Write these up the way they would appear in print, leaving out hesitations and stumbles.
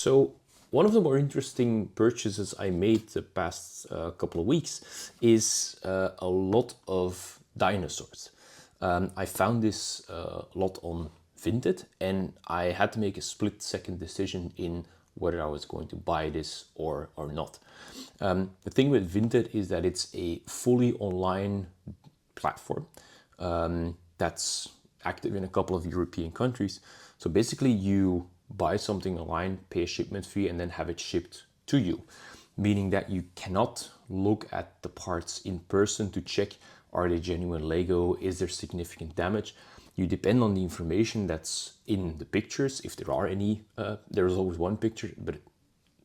So one of the more interesting purchases I made the past couple of weeks is a lot of dinosaurs. I found this lot on Vinted, and I had to make a split-second decision in whether I was going to buy this or not. The thing with Vinted is that it's a fully online platform that's active in a couple of European countries. So basically you buy something online, pay a shipment fee, and then have it shipped to you, meaning that you cannot look at the parts in person to check, are they genuine Lego, is there significant damage? You depend on the information that's in the pictures, if there are any. There's always one picture, but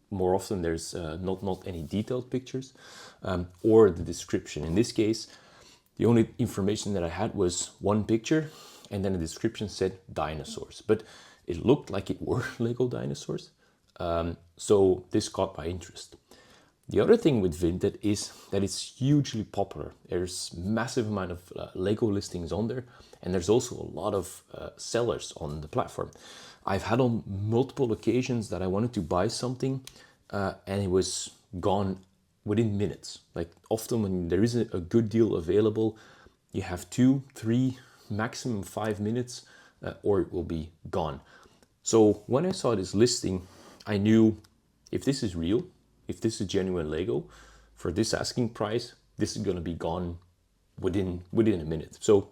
more often there's not any detailed pictures, or the description. In this case, the only information that I had was one picture, and then the description said dinosaurs, but it looked like it were Lego dinosaurs. So this caught my interest. The other thing with Vinted is that it's hugely popular. There's massive amount of Lego listings on there, and there's also a lot of sellers on the platform. I've had on multiple occasions that I wanted to buy something and it was gone within minutes. Like often when there is a good deal available, you have 2, 3, maximum 5 minutes or it will be gone. So when I saw this listing, I knew if this is real, if this is genuine Lego, for this asking price, this is gonna be gone within a minute. So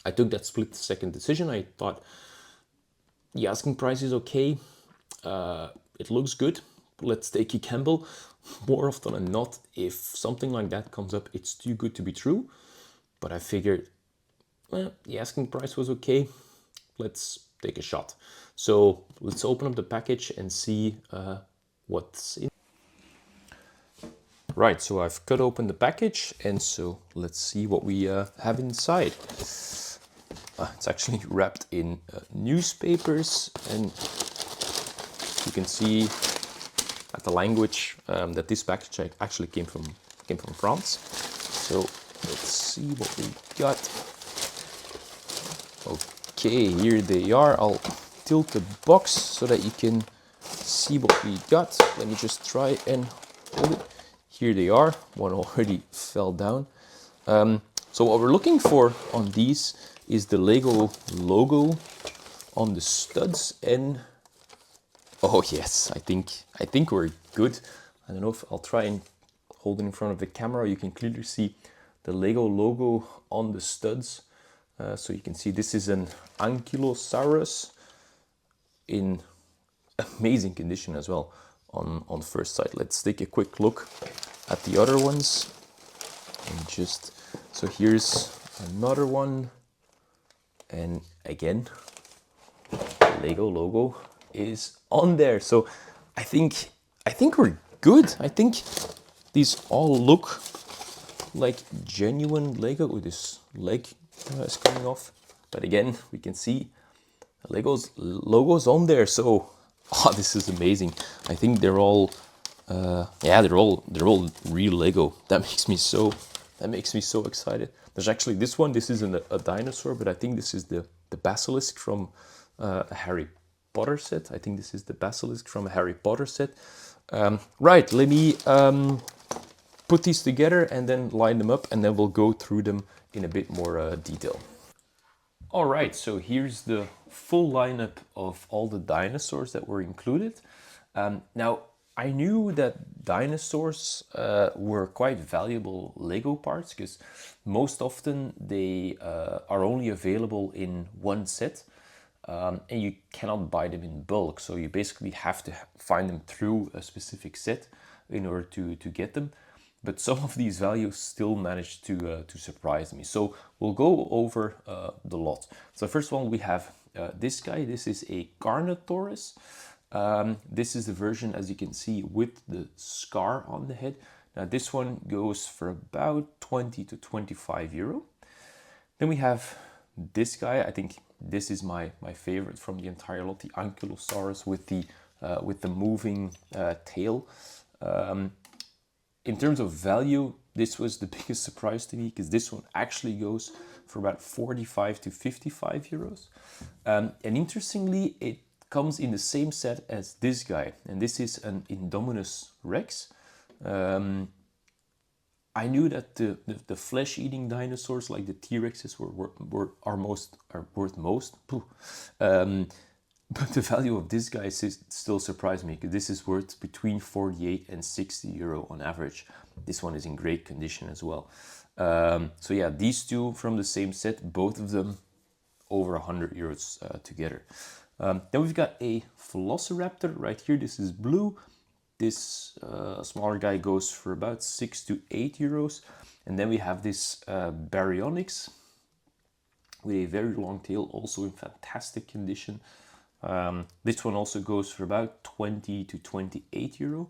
I took that split-second decision. I thought the asking price is okay, it looks good, let's take a gamble. More often than not, if something like that comes up, it's too good to be true. But I figured, well, the asking price was okay, let's take a shot. So let's open up the package and see what's in. Right, so I've cut open the package, and so let's see what we have inside. It's actually wrapped in newspapers, and you can see at the language that this package actually came from France. So let's see what we got. Okay, here they are. I'll tilt the box so that you can see what we got. Let me just try and hold it. Here they are. One already fell down. So what we're looking for on these is the Lego logo on the studs, and oh yes, I think we're good. I don't know if I'll try and hold it in front of the camera. You can clearly see the Lego logo on the studs. So you can see this is an Ankylosaurus in amazing condition as well on first sight. Let's take a quick look at the other ones. And just, so here's another one. And again, the Lego logo is on there. So I think we're good. I think these all look like genuine Lego. With this leg is coming off, but again we can see the Lego's logos on there. So this is amazing. I think they're all they're all real Lego. That makes me so excited. There's actually this one. This isn't a dinosaur, but I think this is the basilisk from a Harry Potter set. I think this is the basilisk from a Harry Potter set. Right, let me put these together and then line them up, and then we'll go through them in a bit more detail. All right, so here's the full lineup of all the dinosaurs that were included. Now, I knew that dinosaurs were quite valuable Lego parts, because most often they are only available in one set, and you cannot buy them in bulk. So you basically have to find them through a specific set in order to get them. But some of these values still managed to surprise me. So we'll go over the lot. So first of all, we have this guy. This is a Carnotaurus. This is the version, as you can see, with the scar on the head. Now this one goes for about 20 to 25 euro. Then we have this guy. I think this is my favorite from the entire lot, the Ankylosaurus with the moving tail. In terms of value, this was the biggest surprise to me, because this one actually goes for about 45 to 55 euros. And interestingly, it comes in the same set as this guy, and this is an Indominus Rex. I knew that the flesh-eating dinosaurs like the T-Rexes are worth most. But the value of this guy still surprised me, because this is worth between 48 and 60 euro on average. This one is in great condition as well. So yeah, these two from the same set, both of them over 100 euros together. Then we've got a Velociraptor right here. This is blue. This smaller guy goes for about 6 to 8 euros. And then we have this Baryonyx with a very long tail, also in fantastic condition. This one also goes for about 20 to 28 euro.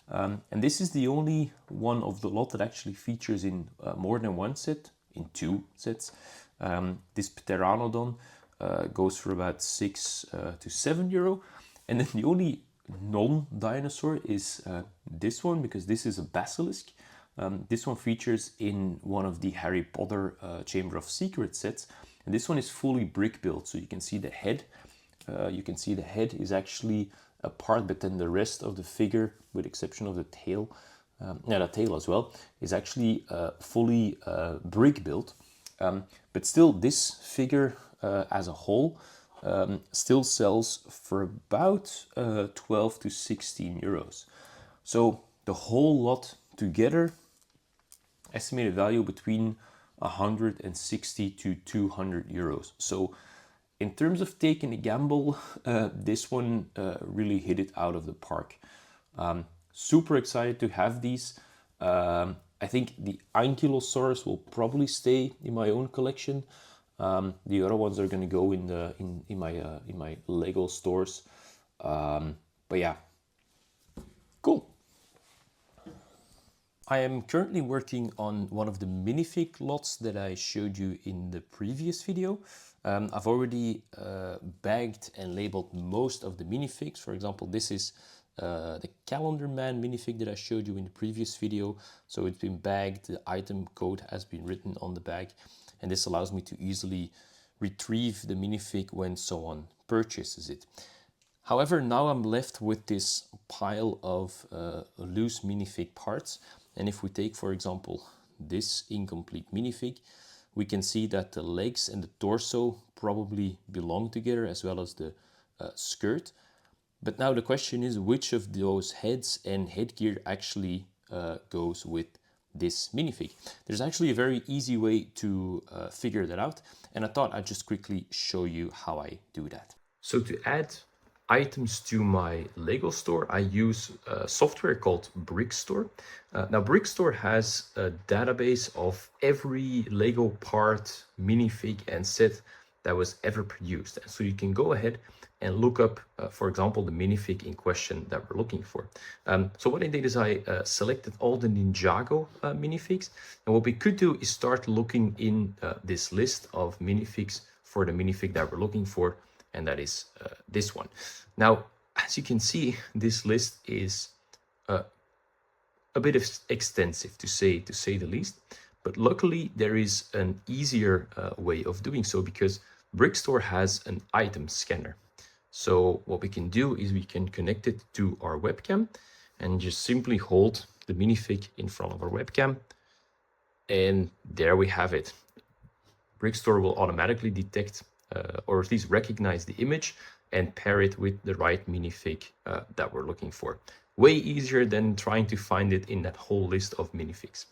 And this is the only one of the lot that actually features in more than one set, in 2 sets. This Pteranodon goes for about 6 to 7 euro. And then the only non-dinosaur is this one, because this is a basilisk. This one features in one of the Harry Potter Chamber of Secrets sets. And this one is fully brick built, so you can see the head. You can see the head is actually apart, but then the rest of the figure, with exception of the tail, the tail as well, is actually fully brick built. But still, this figure as a whole still sells for about 12 to 16 euros. So the whole lot together, estimated value between 160 to 200 euros. So in terms of taking a gamble, this one really hit it out of the park. Super excited to have these. I think the Ankylosaurus will probably stay in my own collection. The other ones are going to go in my Lego stores. But yeah, cool. I am currently working on one of the minifig lots that I showed you in the previous video. I've already bagged and labeled most of the minifigs. For example, this is the Calendar Man minifig that I showed you in the previous video. So it's been bagged, the item code has been written on the bag, and this allows me to easily retrieve the minifig when someone purchases it. However, now I'm left with this pile of loose minifig parts. And if we take, for example, this incomplete minifig, we can see that the legs and the torso probably belong together, as well as the skirt. But now the question is, which of those heads and headgear actually goes with this minifig? There's actually a very easy way to figure that out, and I thought I'd just quickly show you how I do that. So to add items to my Lego store, I use a software called Brickstore. Now Brickstore has a database of every Lego part, minifig and set that was ever produced. And so you can go ahead and look up, for example, the minifig in question that we're looking for. So what I did is I selected all the Ninjago minifigs. And what we could do is start looking in this list of minifigs for the minifig that we're looking for. And that is this one. Now, as you can see, this list is a bit extensive, to say the least. But luckily, there is an easier way of doing so, because Brickstore has an item scanner. So what we can do is we can connect it to our webcam and just simply hold the minifig in front of our webcam. And there we have it. Brickstore will automatically detect or at least recognize the image and pair it with the right minifig that we're looking for. Way easier than trying to find it in that whole list of minifigs.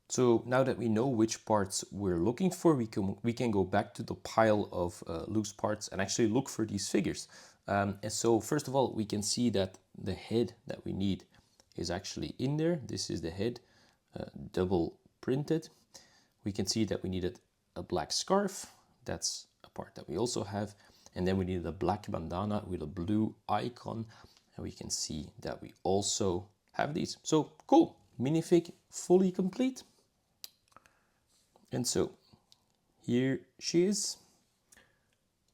So now that we know which parts we're looking for, we can go back to the pile of loose parts and actually look for these figures. And so first of all, we can see that the head that we need is actually in there. This is the head, double printed. We can see that we needed a black scarf. That's a part that we also have. And then we needed a black bandana with a blue icon. And we can see that we also have these. So cool, minifig fully complete. And so here she is,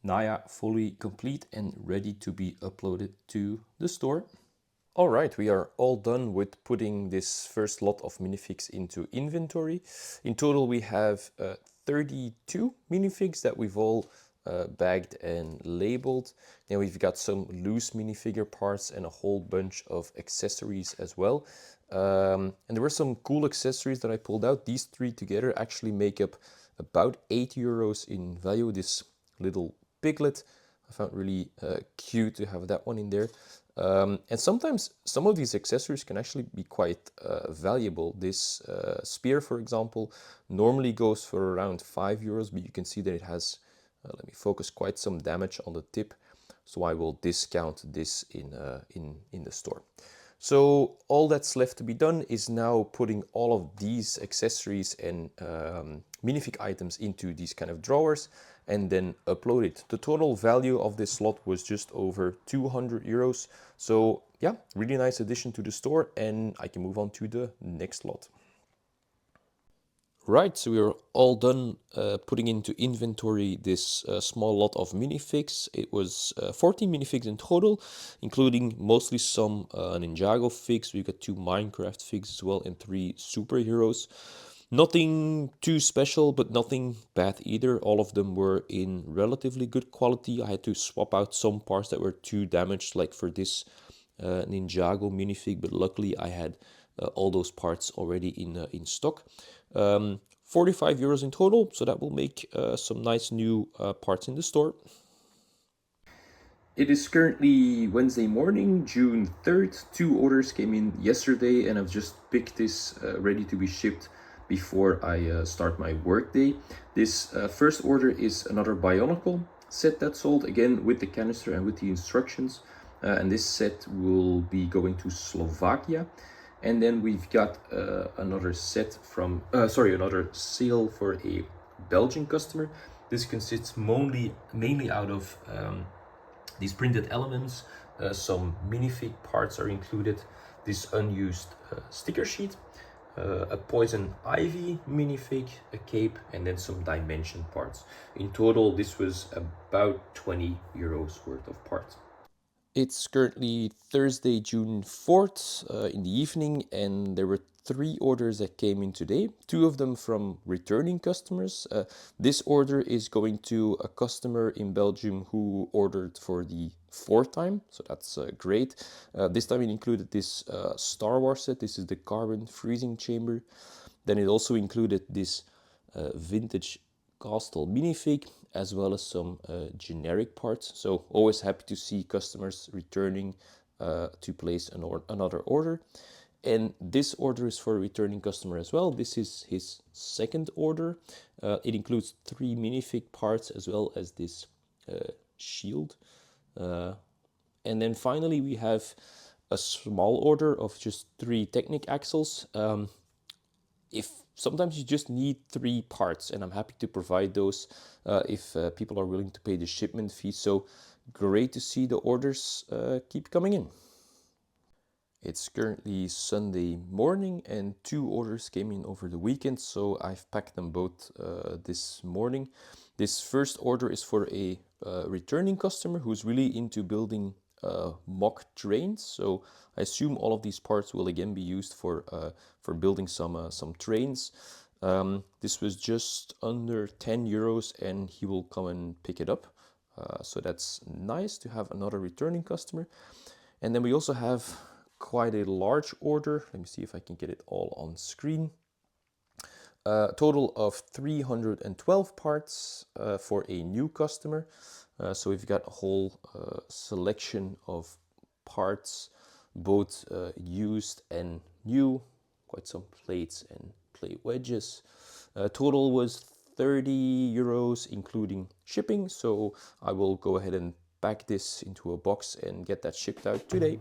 Naya, fully complete and ready to be uploaded to the store. All right, we are all done with putting this first lot of minifigs into inventory. In total, we have 32 minifigs that we've all bagged and labeled. Then we've got some loose minifigure parts and a whole bunch of accessories as well. And there were some cool accessories that I pulled out. These three together actually make up about €8 in value. This little piglet, I found really cute to have that one in there. And sometimes some of these accessories can actually be quite valuable. This spear, for example, normally goes for around €5, but you can see that it has, let me focus, quite some damage on the tip. So I will discount this in the store. So all that's left to be done is now putting all of these accessories and minifig items into these kind of drawers and then upload it. The total value of this slot was just over €200. So yeah, really nice addition to the store, and I can move on to the next lot. Right, so we are all done putting into inventory this small lot of minifigs. It was 14 minifigs in total, including mostly some Ninjago figs. We got 2 Minecraft figs as well and 3 superheroes. Nothing too special, but nothing bad either. All of them were in relatively good quality. I had to swap out some parts that were too damaged, like for this Ninjago minifig, but luckily I had all those parts already in stock. €45 in total, so that will make some nice new parts in the store. It is currently Wednesday morning, June 3rd. 2 orders came in yesterday, and I've just picked this ready to be shipped before I start my workday. This first order is another Bionicle set that sold, again with the canister and with the instructions. And this set will be going to Slovakia. And then we've got another set from, another sale for a Belgian customer. This consists mainly out of these printed elements. Some minifig parts are included, this unused sticker sheet, a poison ivy minifig, a cape, and then some dimension parts. In total, this was about €20 worth of parts. It's currently Thursday, June 4th in the evening, and there were 3 orders that came in today, 2 of them from returning customers. This order is going to a customer in Belgium who ordered for the 4th time, so that's great. This time it included this Star Wars set. This is the carbon freezing chamber. Then it also included this vintage Castle minifig, as well as some generic parts. So always happy to see customers returning to place another order. And this order is for a returning customer as well. This is his 2nd order. It includes 3 minifig parts as well as this shield. And then finally we have a small order of just 3 Technic axles. If sometimes you just need 3 parts, and I'm happy to provide those if people are willing to pay the shipment fee. So great to see the orders keep coming in. It's currently Sunday morning, and 2 orders came in over the weekend, so I've packed them both this morning. This first order is for a returning customer who's really into building mock trains. So I assume all of these parts will again be used for building some trains. This was just under €10, and he will come and pick it up. So that's nice to have another returning customer. And then we also have quite a large order. Let me see if I can get it all on screen. Total of 312 parts for a new customer. So we've got a whole selection of parts, both used and new, quite some plates and plate wedges. Total was €30, including shipping. So I will go ahead and pack this into a box and get that shipped out today.